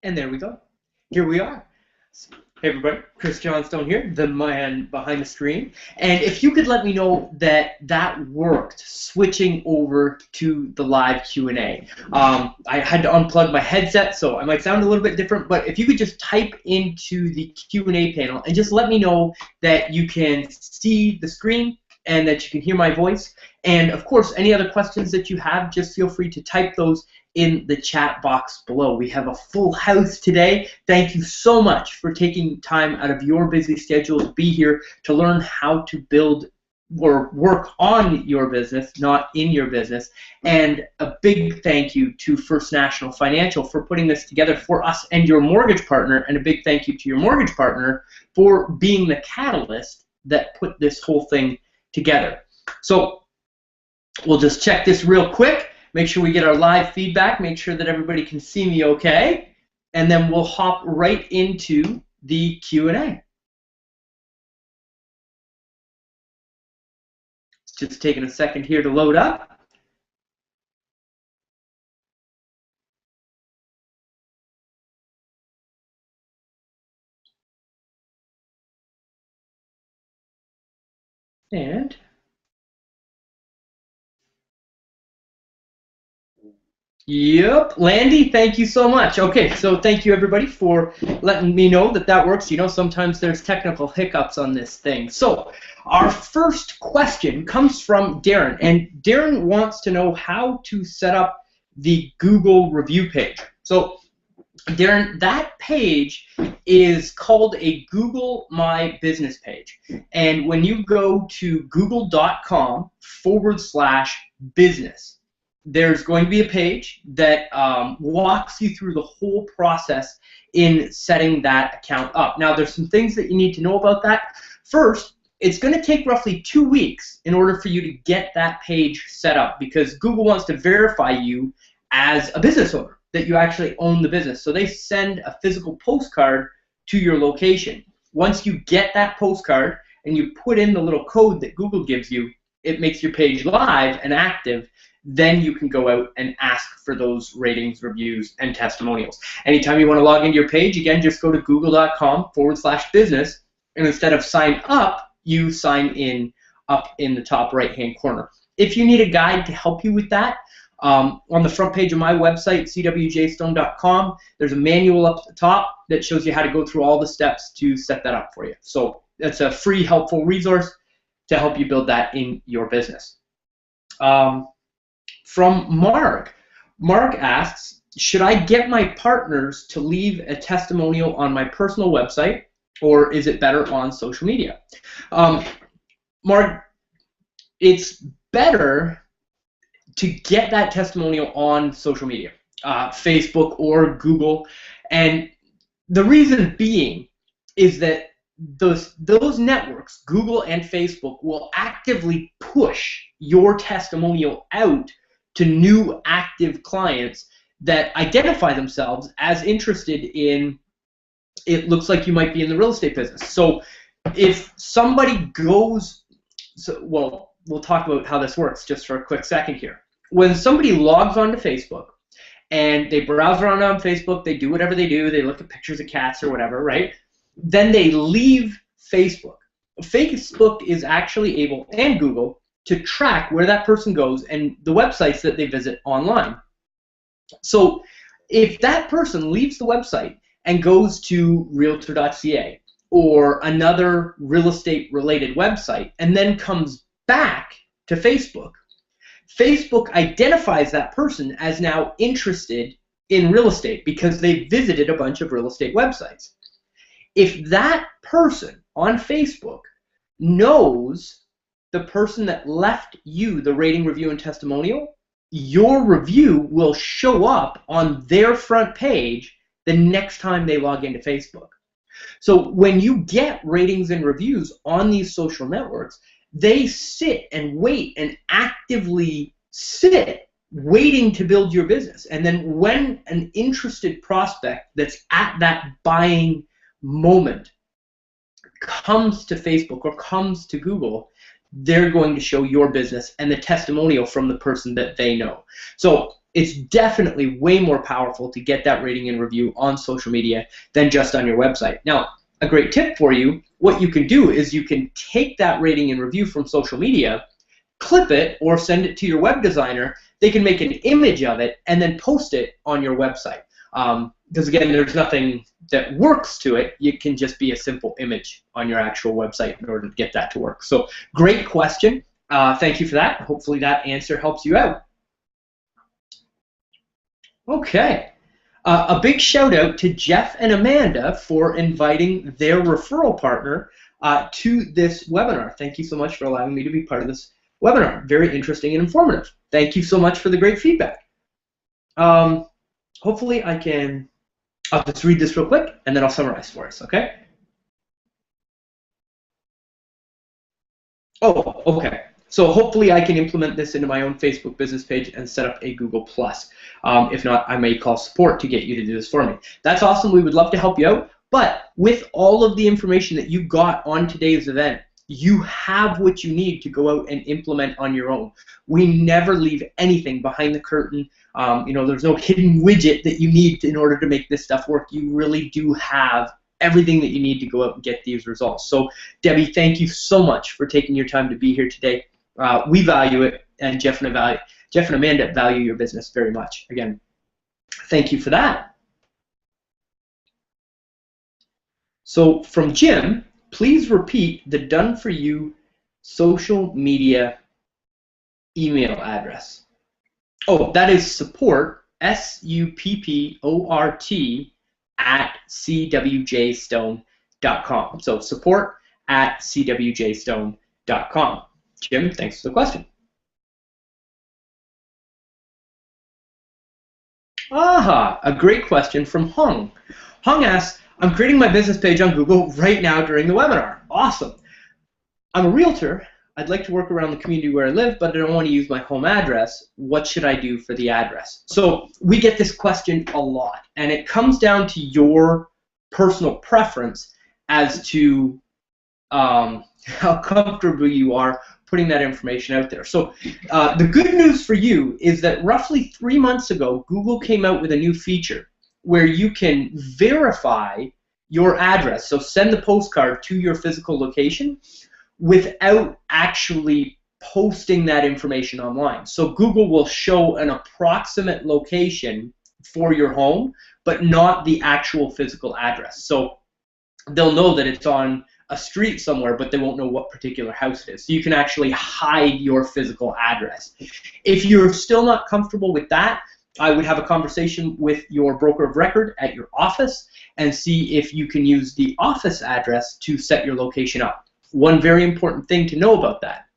And there we go. Here we are. Hey everybody, Chris Johnstone here, the man behind the screen. And if you could let me know that that worked, switching over to the live Q&A. I had to unplug my headset, so I might sound a little bit different, but if you could just type into the Q&A panel and just let me know that you can see the screen and that you can hear my voice. And of course, any other questions that you have, just feel free to type those in the chat box below. We have a full house today. Thank you so much for taking time out of your busy schedule to be here to learn how to build or work on your business, not in your business. And a big thank you to First National Financial for putting this together for us and your mortgage partner, and a big thank you to your mortgage partner for being the catalyst that put this whole thing together. So we'll just check this real quick. Make sure we get our live feedback, make sure that everybody can see me okay, and then we'll hop right into the Q&A. It's just taking a second here to load up. And yep, Landy, thank you so much. Okay, so thank you everybody for letting me know that that works. You know, sometimes there's technical hiccups on this thing. So our first question comes from Darren, and Darren wants to know how to set up the Google review page. So Darren, that page is called a Google My Business page. And when you go to google.com/business, there's going to be a page that walks you through the whole process in setting that account up. Now, there's some things that you need to know about that. First, it's going to take roughly 2 weeks in order for you to get that page set up, because Google wants to verify you as a business owner, that you actually own the business. So they send a physical postcard to your location. Once you get that postcard and you put in the little code that Google gives you, it makes your page live and active. Then you can go out and ask for those ratings, reviews, and testimonials. Anytime you want to log into your page, again, just go to google.com/business, and instead of sign up, you sign in up in the top right-hand corner. If you need a guide to help you with that, on the front page of my website, cwjstone.com, there's a manual up at the top that shows you how to go through all the steps to set that up for you. So that's a free, helpful resource to help you build that in your business. From Mark asks, should I get my partners to leave a testimonial on my personal website, or is it better on social media? Mark, it's better to get that testimonial on social media, Facebook or Google. And the reason being is that those networks, Google and Facebook, will actively push your testimonial out to new active clients that identify themselves as interested in, it looks like you might be in the real estate business. So if somebody goes, well, we'll talk about how this works just for a quick second here. When somebody logs onto Facebook and they browse around on Facebook, they do whatever they do, they look at pictures of cats or whatever, right? Then they leave Facebook. Facebook is actually able, and Google, to track where that person goes and the websites that they visit online. So if that person leaves the website and goes to realtor.ca or another real estate related website and then comes back to Facebook, Facebook identifies that person as now interested in real estate because they visited a bunch of real estate websites. If that person on Facebook knows the person that left you the rating, review, and testimonial, your review will show up on their front page the next time they log into Facebook. So when you get ratings and reviews on these social networks, they sit and wait and actively sit waiting to build your business. And then when an interested prospect that's at that buying moment comes to Facebook or comes to Google, they're going to show your business and the testimonial from the person that they know. So it's definitely way more powerful to get that rating and review on social media than just on your website. Now, a great tip for you, what you can do is you can take that rating and review from social media, clip it, or send it to your web designer. They can make an image of it and then post it on your website. Because again, there's nothing that works to it. It can just be a simple image on your actual website in order to get that to work. So great question. Thank you for that. Hopefully that answer helps you out. Okay. A big shout out to Jeff and Amanda for inviting their referral partner to this webinar. Thank you so much for allowing me to be part of this webinar. Very interesting and informative. Thank you so much for the great feedback. Hopefully I'll just read this real quick and then I'll summarize for us, okay? Oh, okay. So hopefully I can implement this into my own Facebook business page and set up a Google+. If not, I may call support to get you to do this for me. That's awesome. We would love to help you out. But with all of the information that you got on today's event, you have what you need to go out and implement on your own. We never leave anything behind the curtain. There's no hidden widget that you need in order to make this stuff work. You really do have everything that you need to go out and get these results. So, Debbie, thank you so much for taking your time to be here today. We value it, and Jeff and Amanda value your business very much. Again, thank you for that. So from Jim, please repeat the done for you social media email address. Oh, that is support, SUPPORT, at cwjstone.com. So support at cwjstone.com. Jim, thanks for the question. Aha, a great question from Hung. Hung asks, I'm creating my business page on Google right now during the webinar. Awesome. I'm a realtor. I'd like to work around the community where I live, but I don't want to use my home address. What should I do for the address? So we get this question a lot, and it comes down to your personal preference as to how comfortable you are putting that information out there. So the good news for you is that roughly 3 months ago, Google came out with a new feature where you can verify your address, so send the postcard to your physical location without actually posting that information online. So Google will show an approximate location for your home, but not the actual physical address. So they'll know that it's on a street somewhere, but they won't know what particular house it is. So you can actually hide your physical address. If you're still not comfortable with that, I would have a conversation with your broker of record at your office and see if you can use the office address to set your location up. One very important thing to know about that.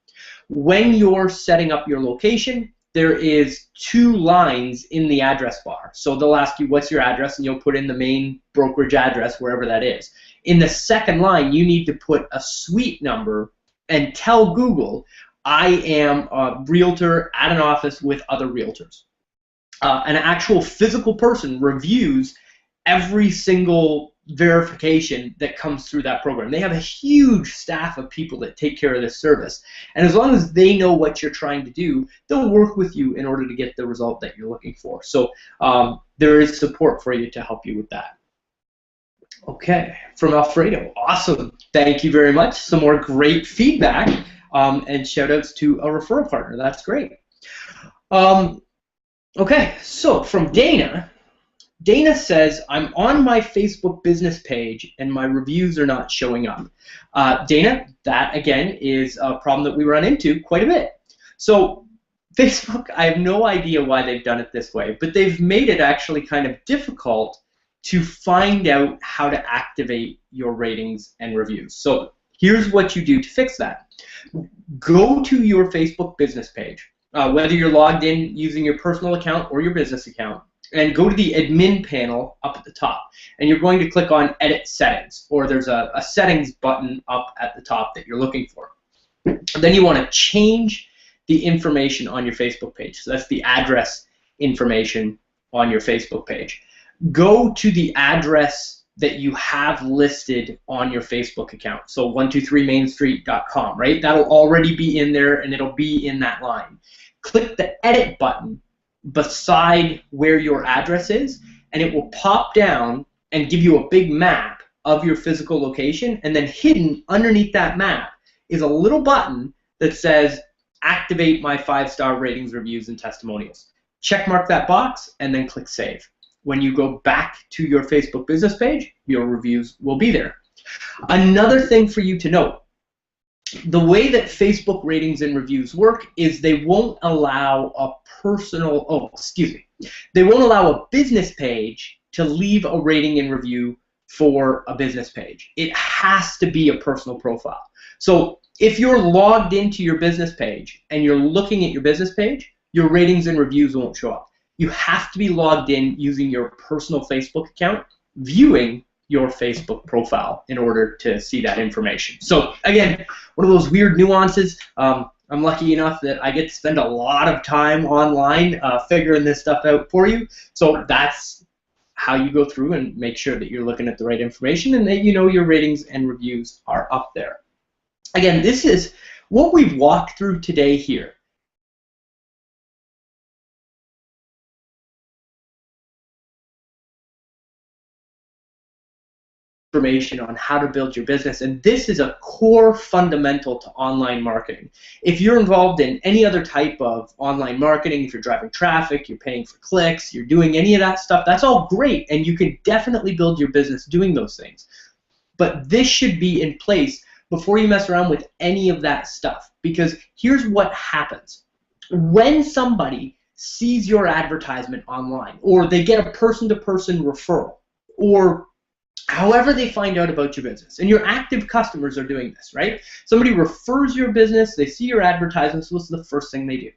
When you're setting up your location, there is 2 lines in the address bar. So they'll ask you what's your address, and you'll put in the main brokerage address, wherever that is. In the second line, you need to put a suite number and tell Google, I am a realtor at an office with other realtors. An actual physical person reviews every single verification that comes through that program. They have a huge staff of people that take care of this service. And as long as they know what you're trying to do, they'll work with you in order to get the result that you're looking for. So there is support for you to help you with that. Okay, from Alfredo. Awesome. Thank you very much. Some more great feedback and shout outs to a referral partner. That's great. Okay, so from Dana. Dana says, I'm on my Facebook business page and my reviews are not showing up. Dana, that again is a problem that we run into quite a bit. So Facebook, I have no idea why they've done it this way, but they've made it actually kind of difficult to find out how to activate your ratings and reviews. So here's what you do to fix that. Go to your Facebook business page, whether you're logged in using your personal account or your business account, and go to the admin panel up at the top. And you're going to click on Edit Settings, or there's a Settings button up at the top that you're looking for. And then you want to change the information on your Facebook page. So that's the address information on your Facebook page. Go to the address that you have listed on your Facebook account. So 123mainstreet.com, right? That'll already be in there, and it'll be in that line. Click the Edit button beside where your address is, and it will pop down and give you a big map of your physical location, and then hidden underneath that map is a little button that says activate my 5-star ratings, reviews, and testimonials. Check mark that box and then click save. When you go back to your Facebook business page, your reviews will be there. Another thing for you to note, the way that Facebook ratings and reviews work is they won't allow they won't allow a business page to leave a rating and review for a business page. It has to be a personal profile. So if you're logged into your business page and you're looking at your business page, your ratings and reviews won't show up. You have to be logged in using your personal Facebook account, viewing your Facebook profile in order to see that information. So again, one of those weird nuances. I'm lucky enough that I get to spend a lot of time online figuring this stuff out for you. So that's how you go through and make sure that you're looking at the right information and that you know your ratings and reviews are up there. Again, this is what we've walked through today here. Information on how to build your business, and this is a core fundamental to online marketing. If you're involved in any other type of online marketing, if you're driving traffic, you're paying for clicks, you're doing any of that stuff, that's all great, and you can definitely build your business doing those things. But this should be in place before you mess around with any of that stuff, because here's what happens. When somebody sees your advertisement online, or they get a person-to-person referral, or however they find out about your business, and your active customers are doing this, right? Somebody refers your business, they see your advertisements, what's the first thing they do?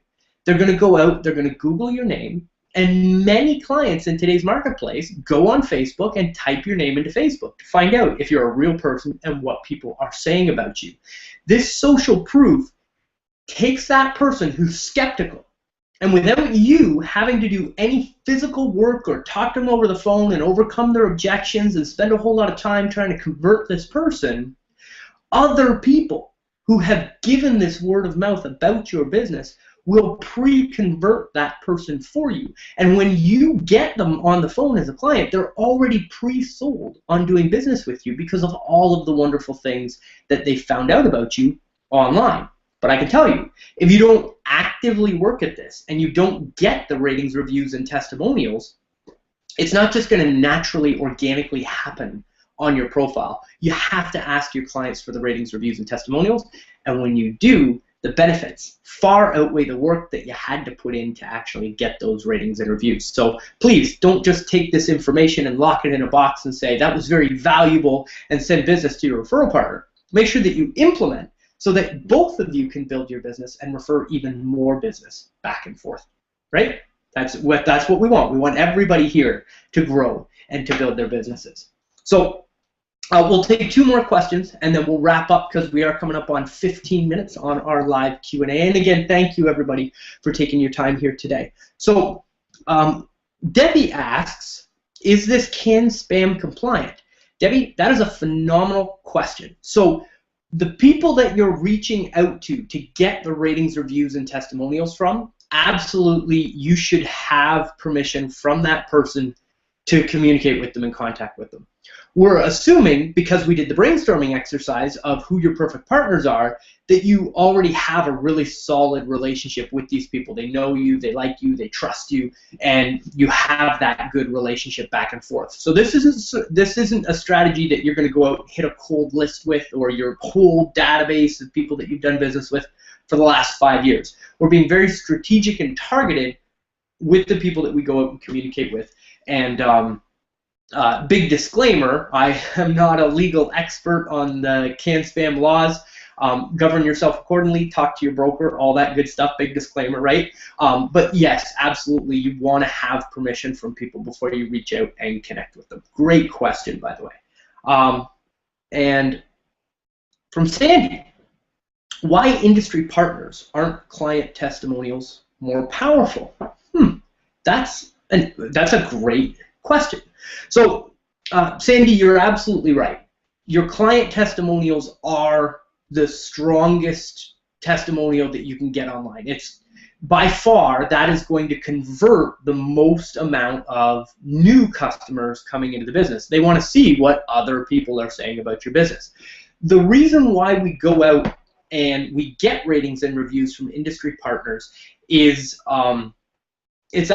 They're going to go out, they're going to Google your name, and many clients in today's marketplace go on Facebook and type your name into Facebook to find out if you're a real person and what people are saying about you. This social proof takes that person who's skeptical, and without you having to do any physical work or talk to them over the phone and overcome their objections and spend a whole lot of time trying to convert this person, other people who have given this word of mouth about your business will pre-convert that person for you. And when you get them on the phone as a client, they're already pre-sold on doing business with you because of all of the wonderful things that they found out about you online. But I can tell you, if you don't actively work at this and you don't get the ratings, reviews, and testimonials, it's not just going to naturally, organically happen on your profile. You have to ask your clients for the ratings, reviews, and testimonials. And when you do, the benefits far outweigh the work that you had to put in to actually get those ratings and reviews. So please don't just take this information and lock it in a box and say, that was very valuable, and send business to your referral partner. Make sure that you implement so that both of you can build your business and refer even more business back and forth, right? That's what we want. We want everybody here to grow and to build their businesses. So we'll take 2 more questions, and then we'll wrap up because we are coming up on 15 minutes on our live Q&A. And again, thank you, everybody, for taking your time here today. So Debbie asks, is this CAN-SPAM compliant? Debbie, that is a phenomenal question. So the people that you're reaching out to get the ratings, reviews, and testimonials from, absolutely you should have permission from that person to communicate with them and contact with them. We're assuming, because we did the brainstorming exercise of who your perfect partners are, that you already have a really solid relationship with these people. They know you, they like you, they trust you, and you have that good relationship back and forth. So this isn't a strategy that you're going to go out and hit a cold list with, or your whole database of people that you've done business with for the last 5 years. We're being very strategic and targeted with the people that we go out and communicate with. And big disclaimer, I am not a legal expert on the CAN-SPAM laws. Govern yourself accordingly, talk to your broker, all that good stuff, big disclaimer, right? But yes, absolutely, you want to have permission from people before you reach out and connect with them. Great question, by the way. And from Sandy, why industry partners aren't client testimonials more powerful? That's a great question. So, Sandy, you're absolutely right. Your client testimonials are the strongest testimonial that you can get online. by far, that is going to convert the most amount of new customers coming into the business. They want to see what other people are saying about your business. The reason why we go out and we get ratings and reviews from industry partners is it's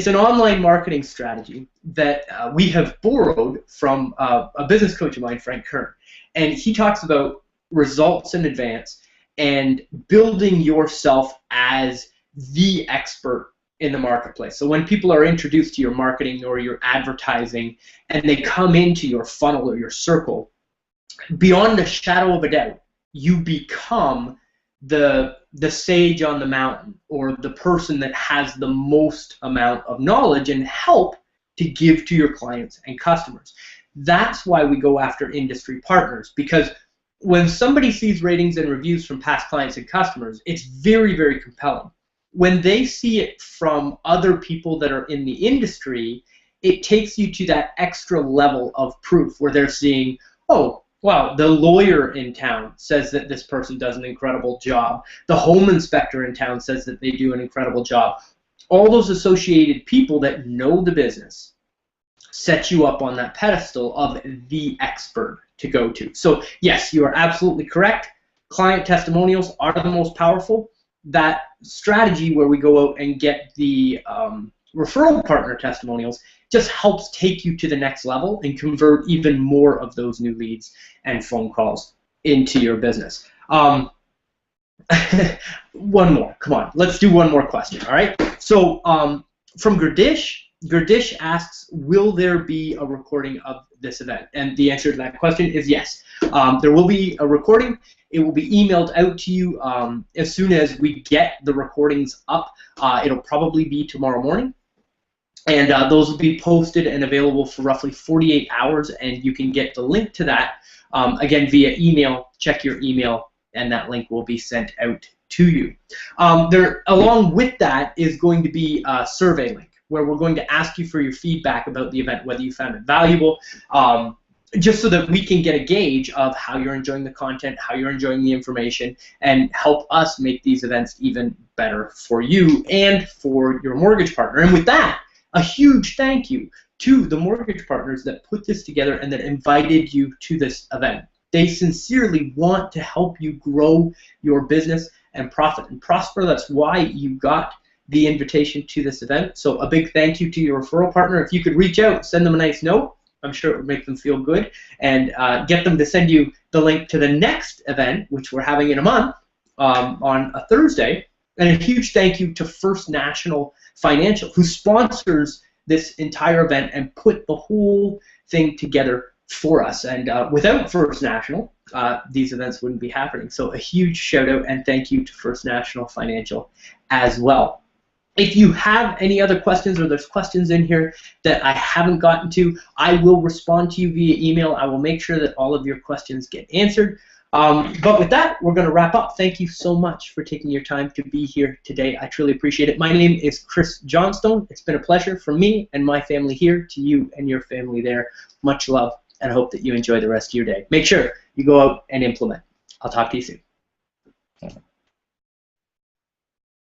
an online marketing strategy that we have borrowed from a business coach of mine, Frank Kern, and he talks about results in advance and building yourself as the expert in the marketplace. So when people are introduced to your marketing or your advertising and they come into your funnel or your circle, beyond a shadow of a doubt, you become the sage on the mountain, or the person that has the most amount of knowledge and help to give to your clients and customers. That's why we go after industry partners, because when somebody sees ratings and reviews from past clients and customers, it's very, very compelling. When they see it from other people that are in the industry, it takes you to that extra level of proof where they're seeing, oh, wow, the lawyer in town says that this person does an incredible job. The home inspector in town says that they do an incredible job. All those associated people that know the business set you up on that pedestal of the expert to go to. So yes, you are absolutely correct. Client testimonials are the most powerful. That strategy where we go out and get the referral partner testimonials just helps take you to the next level and convert even more of those new leads and phone calls into your business. One more, come on, let's do one more question, all right? So from Gerdish asks, will there be a recording of this event? And the answer to that question is yes. There will be a recording. It will be emailed out to you as soon as we get the recordings up. It'll probably be tomorrow morning. And those will be posted and available for roughly 48 hours, and you can get the link to that, again, via email. Check your email, and that link will be sent out to you. Along with that is going to be a survey link, where we're going to ask you for your feedback about the event, whether you found it valuable, just so that we can get a gauge of how you're enjoying the content, how you're enjoying the information, and help us make these events even better for you and for your mortgage partner. And with that, a huge thank you to the mortgage partners that put this together and that invited you to this event. They sincerely want to help you grow your business and profit and prosper. That's why you got the invitation to this event. So a big thank you to your referral partner. If you could reach out, send them a nice note, I'm sure it would make them feel good, and get them to send you the link to the next event, which we're having in a month on a Thursday. And a huge thank you to First National Financial, who sponsors this entire event and put the whole thing together for us. And without First National, these events wouldn't be happening. So a huge shout out and thank you to First National Financial as well. If you have any other questions, or there's questions in here that I haven't gotten to, I will respond to you via email. I will make sure that all of your questions get answered. But with that, we're going to wrap up. Thank you so much for taking your time to be here today. I truly appreciate it. My name is Chris Johnstone. It's been a pleasure from me and my family here to you and your family there. Much love, and I hope that you enjoy the rest of your day. Make sure you go out and implement. I'll talk to you soon.